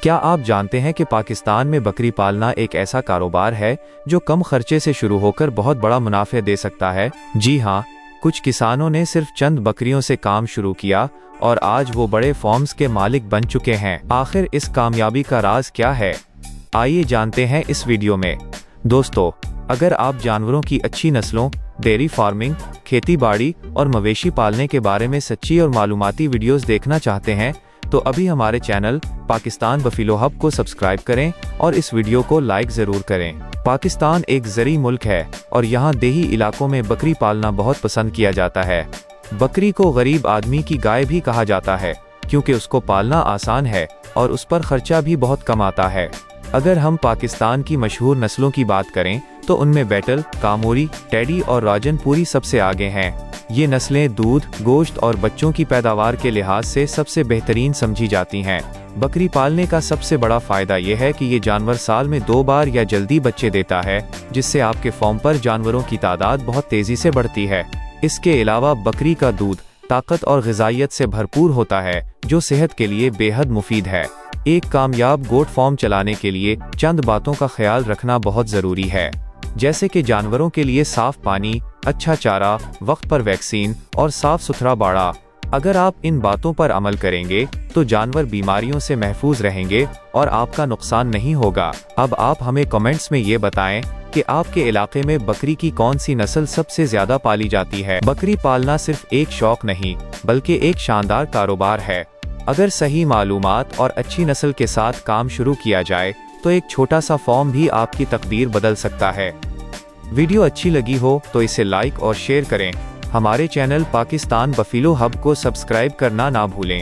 کیا آپ جانتے ہیں کہ پاکستان میں بکری پالنا ایک ایسا کاروبار ہے جو کم خرچے سے شروع ہو کر بہت بڑا منافع دے سکتا ہے؟ جی ہاں، کچھ کسانوں نے صرف چند بکریوں سے کام شروع کیا اور آج وہ بڑے فارمز کے مالک بن چکے ہیں۔ آخر اس کامیابی کا راز کیا ہے؟ آئیے جانتے ہیں اس ویڈیو میں۔ دوستو، اگر آپ جانوروں کی اچھی نسلوں، ڈیری فارمنگ، کھیتی باڑی اور مویشی پالنے کے بارے میں سچی اور معلوماتی ویڈیوز دیکھنا چاہتے ہیں تو ابھی ہمارے چینل پاکستان بفیلو ہب کو سبسکرائب کریں اور اس ویڈیو کو لائک ضرور کریں۔ پاکستان ایک زرعی ملک ہے اور یہاں دیہی علاقوں میں بکری پالنا بہت پسند کیا جاتا ہے۔ بکری کو غریب آدمی کی گائے بھی کہا جاتا ہے کیونکہ اس کو پالنا آسان ہے اور اس پر خرچہ بھی بہت کم آتا ہے۔ اگر ہم پاکستان کی مشہور نسلوں کی بات کریں تو ان میں بیٹل، کاموری، ٹیڈی اور راجن پوری سب سے آگے ہیں۔ یہ نسلیں دودھ، گوشت اور بچوں کی پیداوار کے لحاظ سے سب سے بہترین سمجھی جاتی ہیں۔ بکری پالنے کا سب سے بڑا فائدہ یہ ہے کہ یہ جانور سال میں 2 بار یا جلدی بچے دیتا ہے، جس سے آپ کے فارم پر جانوروں کی تعداد بہت تیزی سے بڑھتی ہے۔ اس کے علاوہ بکری کا دودھ طاقت اور غذائیت سے بھرپور ہوتا ہے، جو صحت کے لیے بے حد مفید ہے۔ ایک کامیاب گوٹ فارم چلانے کے لیے چند باتوں کا خیال رکھنا بہت ضروری ہے، جیسے کہ جانوروں کے لیے صاف پانی، اچھا چارہ، وقت پر ویکسین اور صاف ستھرا باڑہ۔ اگر آپ ان باتوں پر عمل کریں گے تو جانور بیماریوں سے محفوظ رہیں گے اور آپ کا نقصان نہیں ہوگا۔ اب آپ ہمیں کمنٹس میں یہ بتائیں کہ آپ کے علاقے میں بکری کی کون سی نسل سب سے زیادہ پالی جاتی ہے۔ بکری پالنا صرف ایک شوق نہیں بلکہ ایک شاندار کاروبار ہے۔ اگر صحیح معلومات اور اچھی نسل کے ساتھ کام شروع کیا جائے تو ایک چھوٹا سا فارم بھی آپ کی تقدیر بدل سکتا ہے۔ ویڈیو اچھی لگی ہو تو اسے لائک اور شیئر کریں۔ ہمارے چینل پاکستان بفیلو ہب کو سبسکرائب کرنا نہ بھولیں۔